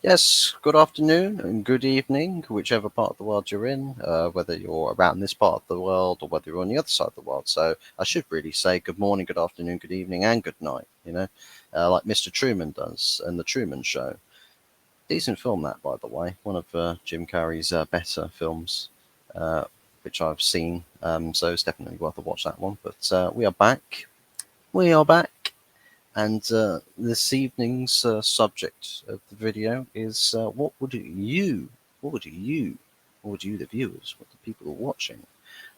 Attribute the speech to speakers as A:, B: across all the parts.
A: Yes, good afternoon and good evening, whichever part of the world you're in, whether you're around this part of the world or whether you're on the other side of the world. So I should really say good morning, good afternoon, good evening, and good night, like Mr. Truman does in The Truman Show. Decent film, that, by the way. One of Jim Carrey's better films, uh, which I've seen. So it's definitely worth a watch, that one. But we are back. We are back. And this evening's subject of the video is what would you, the viewers, what the people who are watching,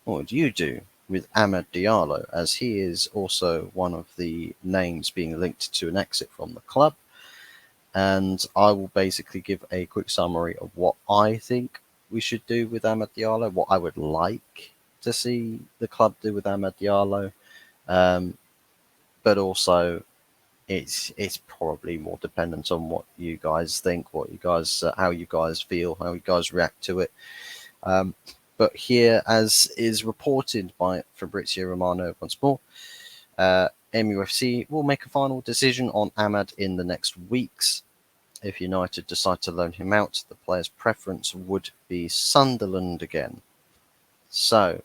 A: what would you do with Amad Diallo, as he is also one of the names being linked to an exit from the club? And I will basically give a quick summary of what I think we should do with Amad Diallo, what I would like to see the club do with Amad Diallo, um, but also it's probably more dependent on what you guys think, what you guys, how you guys feel, how you guys react to it. Um, but here, as is reported by Fabrizio Romano once more, MUFC will make a final decision on Amad in the next weeks. If United decide to loan him out, the player's preference would be Sunderland again. So,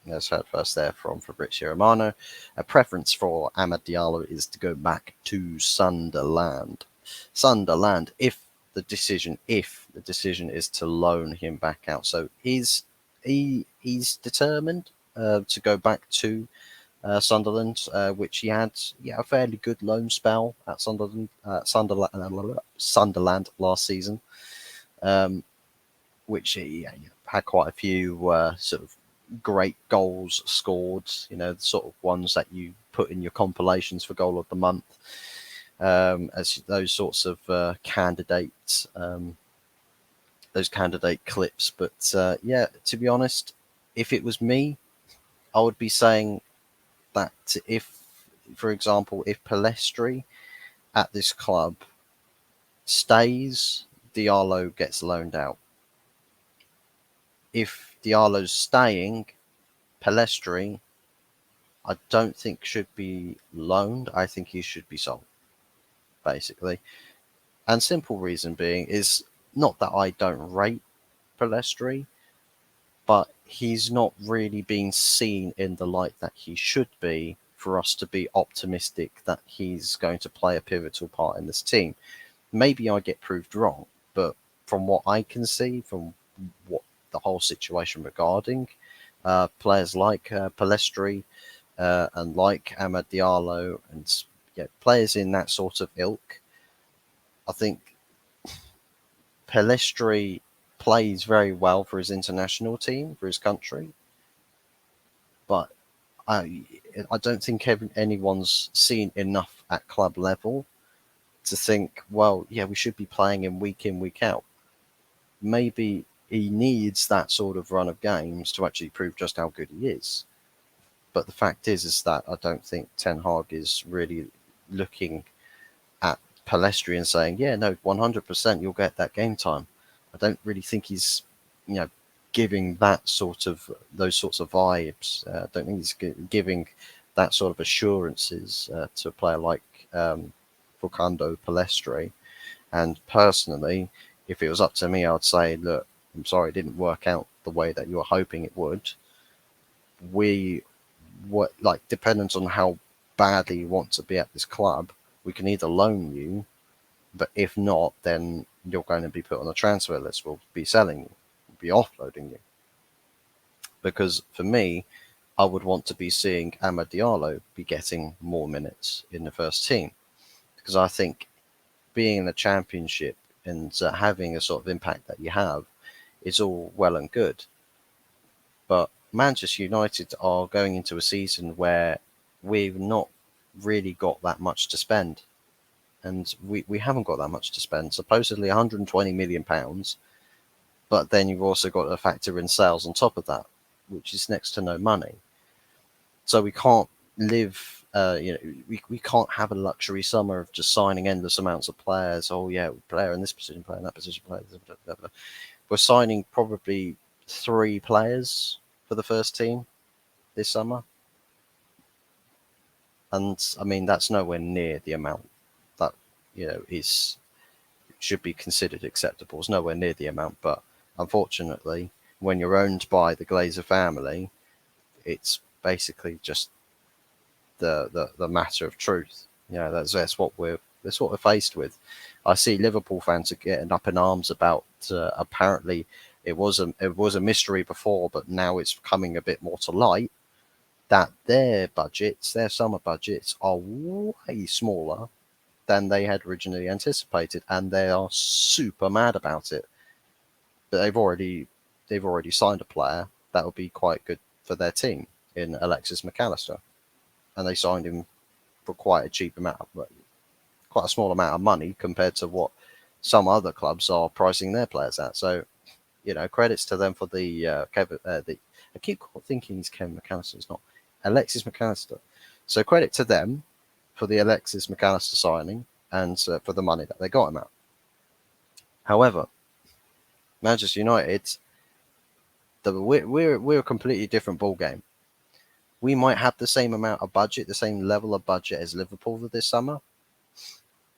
A: as heard first there from Fabrizio Romano, a preference for Amad Diallo is to go back to Sunderland. Sunderland, if the decision is to loan him back out. So he's determined to go back to Sunderland, which he had a fairly good loan spell at Sunderland last season, um, which he had quite a few sort of great goals scored, the sort of ones that you put in your compilations for goal of the month, as those sorts of candidates, those candidate clips. But to be honest, if it was me, I would be saying that if, for example, if Palestri at this club stays, Diallo gets loaned out. If Diallo's staying, Palestri, I don't think should be loaned. I think he should be sold, basically. And simple reason being is not that I don't rate Palestri, but he's not really being seen in the light that he should be for us to be optimistic that he's going to play a pivotal part in this team. Maybe I get proved wrong, but from what I can see, from what the whole situation regarding players like Palestri and like Amad Diallo and players in that sort of ilk, I think Palestri plays very well for his international team, for his country, but I don't think anyone's seen enough at club level to think, well, yeah, we should be playing him week in, week out. Maybe he needs that sort of run of games to actually prove just how good he is. But the fact is that I don't think Ten Hag is really looking at Palestri and saying, yeah, no, 100% you'll get that game time. I don't really think he's, you know, giving those sorts of vibes. I don't think he's giving that sort of assurances to a player like Facundo Palestri. And personally, if it was up to me, I'd say, look, I'm sorry it didn't work out the way that you were hoping it would. We were like, dependent on how badly you want to be at this club, we can either loan you, but if not, then you're going to be put on a transfer list. We'll be selling you, we'll be offloading you. Because for me, I would want to be seeing Amad Diallo be getting more minutes in the first team. Because I think being in the championship and having a sort of impact that you have is all well and good. But Manchester United are going into a season where we've not really got that much to spend. And we haven't got that much to spend. Supposedly £120 million, but then you've also got to factor in sales on top of that, which is next to no money. So we can't live, we can't have a luxury summer of just signing endless amounts of players. Oh yeah, player in this position, player in that position, player. Blah, blah, blah. We're signing probably 3 players for the first team this summer, and I mean that's nowhere near the amount that is should be considered acceptable. It's nowhere near the amount, but unfortunately, when you're owned by the Glazer family, it's basically just the matter of truth. That's what we're faced with. I see Liverpool fans are getting up in arms about apparently it was a mystery before, but now it's coming a bit more to light that their summer budgets, are way smaller than they had originally anticipated, and they are super mad about it. But they've already signed a player that would be quite good for their team in Alexis McAllister, and they signed him for quite a small amount of money compared to what some other clubs are pricing their players at. So, credits to them for I keep thinking he's Kevin McAllister. It's not Alexis McAllister. So credit to them for the Alexis McAllister signing and for the money that they got him at. However, Manchester United, we're a completely different ball game. We might have the same amount of budget, the same level of budget as Liverpool for this summer,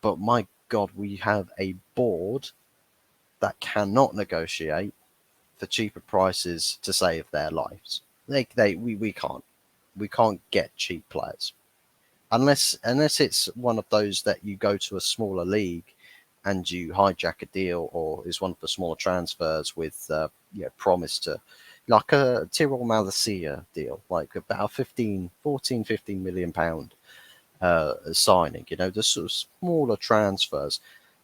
A: but my God, we have a board that cannot negotiate for cheaper prices to save their lives. We can't get cheap players unless it's one of those that you go to a smaller league and you hijack a deal, or is one of the smaller transfers with promise to, like a Tyrell Malacia deal, like about 15 million pound signing. The sort of smaller transfers.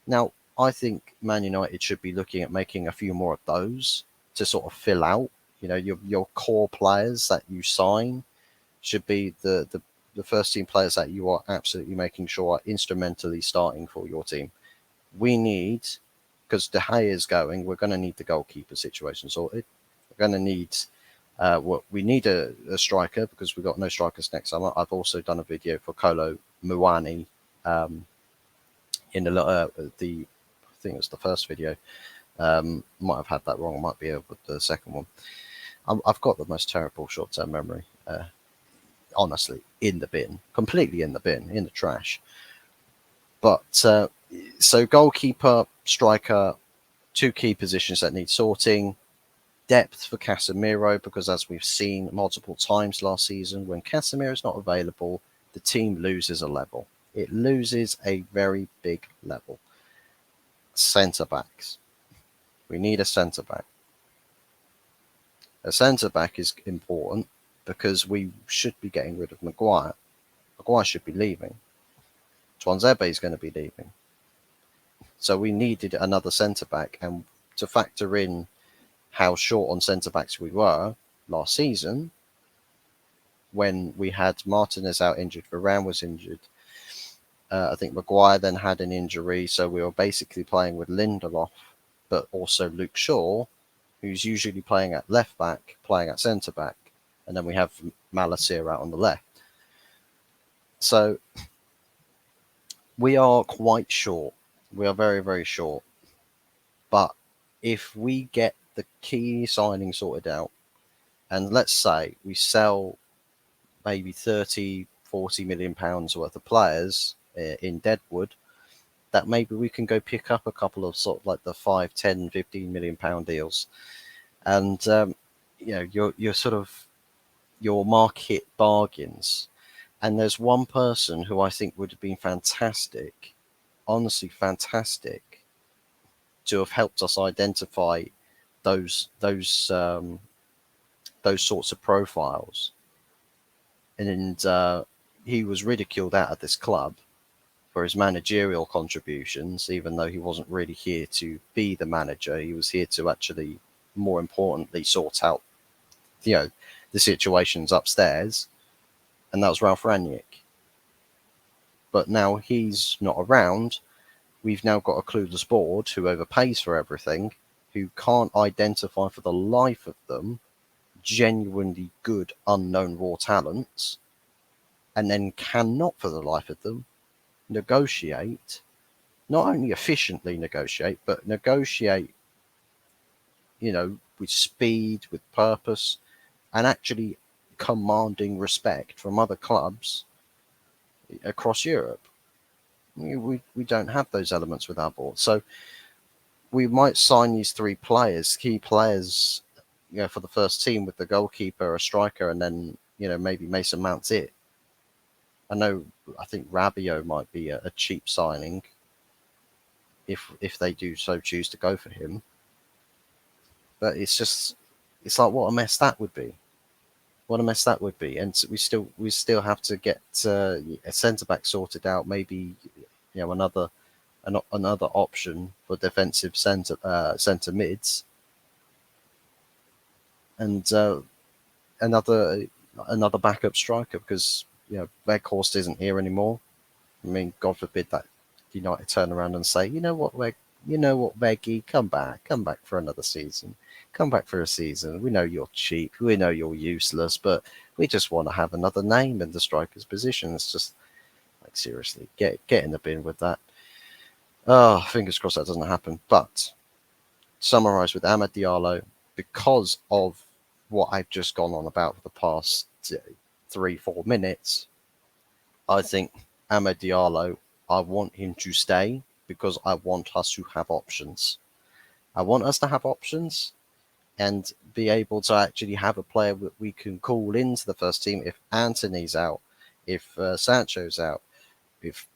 A: Now, I think Man United should be looking at making a few more of those to sort of fill out. Your core players that you sign should be the first team players that you are absolutely making sure are instrumentally starting for your team. We need, because De Gea is going, we're going to need the goalkeeper situation sorted. We're going to need, we need a striker because we've got no strikers next summer. I've also done a video for Kolo Muani in I think it was the first video. Might have had that wrong. Might be over the second one. I've got the most terrible short-term memory. Honestly, in the bin, completely in the bin, in the trash. But so goalkeeper, striker, two key positions that need sorting. Depth for Casemiro, because as we've seen multiple times last season, when Casemiro is not available, the team loses a level. It loses a very big level. Centre backs. We need a centre back. A centre back is important because we should be getting rid of Maguire. Maguire should be leaving. Tuanzebe is going to be leaving. So we needed another centre back, and to factor in how short on centre backs we were last season, when we had Martinez out injured, Varane was injured. I think Maguire then had an injury, so we were basically playing with Lindelof, but also Luke Shaw, who's usually playing at left back, playing at centre back, and then we have Malacia out on the left. So we are quite short. We are very, very short. But if we get the key signing sorted out, and let's say we sell maybe 30, 40 million pounds worth of players in Deadwood, that maybe we can go pick up a couple of sort of like the 5, 10, 15 million pound deals. And, you're sort of your market bargains. And there's one person who I think would have been fantastic, honestly fantastic, to have helped us identify those sorts of profiles. And he was ridiculed out of this club for his managerial contributions, even though he wasn't really here to be the manager. He was here to actually, more importantly, sort out, the situations upstairs. And that was Ralph Rangnick. But now he's not around. We've now got a clueless board who overpays for everything, who can't identify for the life of them genuinely good unknown raw talents, and then cannot for the life of them negotiate, not only efficiently negotiate, but negotiate, with speed, with purpose, and actually commanding respect from other clubs across Europe. We don't have those elements with our board. So we might sign these three players, key players, for the first team with the goalkeeper, a striker, and then maybe Mason Mount's it. I think Rabiot might be a cheap signing if they do so choose to go for him. But it's like what a mess that would be. What a mess that would be, and we still have to get a centre back sorted out. Maybe another option for defensive centre mids, and another backup striker because Weghorst isn't here anymore. I mean, God forbid that United turn around and say, Veggie, come back for another season, come back for a season. We know you're cheap, we know you're useless, but we just want to have another name in the striker's position. It's just like seriously, get in the bin with that. Oh, fingers crossed that doesn't happen. But summarise with Amad Diallo, because of what I've just gone on about for the past 3-4 minutes, I think Amad Diallo, I want him to stay because I want us to have options. I want us to have options and be able to actually have a player that we can call into the first team if Anthony's out, if Sancho's out, if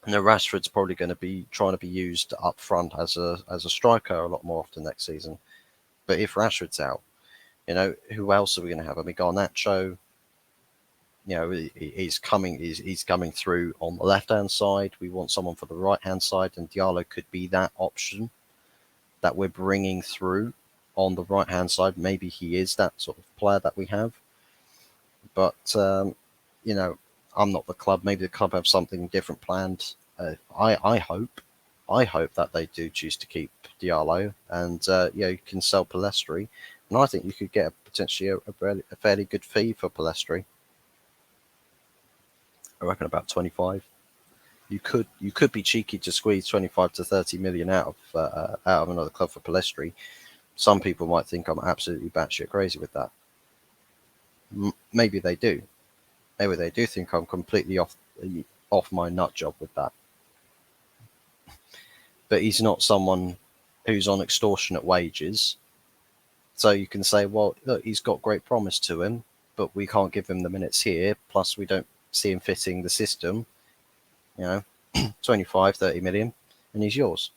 A: Rashford's probably going to be trying to be used up front as a striker a lot more often next season. But if Rashford's out, who else are we going to have? I mean, Garnacho, he's coming through on the left hand side. We want someone for the right hand side, and Diallo could be that option that we're bringing through on the right hand side. Maybe he is that sort of player that we have, but I'm not the club. Maybe the club have something different planned. I hope that they do choose to keep Diallo, and you can sell Palestri, and I think you could get potentially a fairly good fee for Palestri. I reckon about 25. You could be cheeky to squeeze 25 to 30 million out of another club for Palestri. Some people might think I'm absolutely batshit crazy with that. Maybe they do. Maybe they do think I'm completely off my nut job with that. But he's not someone who's on extortionate wages. So you can say, well, look, he's got great promise to him, but we can't give him the minutes here. Plus, we don't see him fitting the system. 25, 30 million, and he's yours.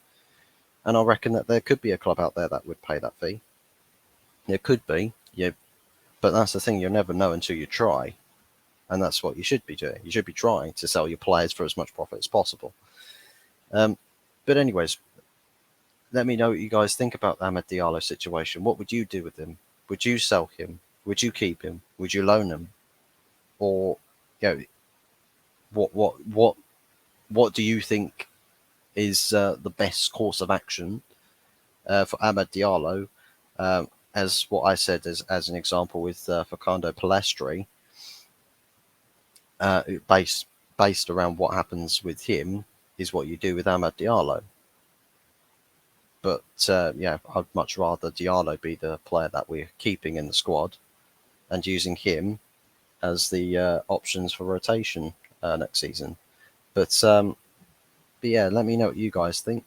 A: And I reckon that there could be a club out there that would pay that fee. There could be, yeah. But that's the thing, you'll never know until you try. And that's what you should be doing. You should be trying to sell your players for as much profit as possible. But anyways, let me know what you guys think about the Amad Diallo situation. What would you do with him? Would you sell him? Would you keep him? Would you loan him? Or what do you think is the best course of action for Amad Diallo? As what I said as an example with Facundo Palestri, based around what happens with him is what you do with Amad Diallo. But I'd much rather Diallo be the player that we're keeping in the squad and using him as the options for rotation next season. But yeah, let me know what you guys think.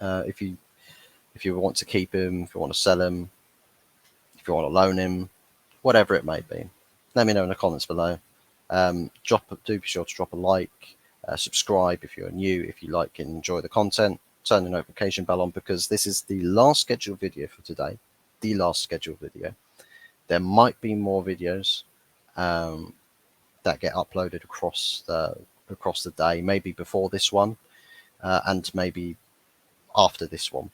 A: If you want to keep him, if you want to sell him, if you want to loan him, whatever it may be, let me know in the comments below. Do be sure to drop a like, subscribe if you're new, if you like and enjoy the content. Turn the notification bell on because this is the last scheduled video for today. The last scheduled video. There might be more videos that get uploaded across the day, maybe before this one, and maybe after this one.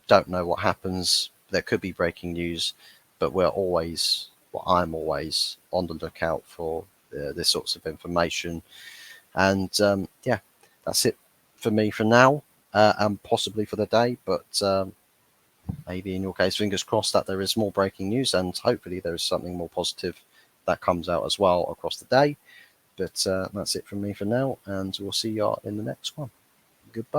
A: Don't know what happens. There could be breaking news, but I'm always on the lookout for this sorts of information. And that's it for me for now, and possibly for the day. But maybe in your case, fingers crossed that there is more breaking news, and hopefully there is something more positive that comes out as well across the day. But that's it from me for now, and we'll see you in the next one.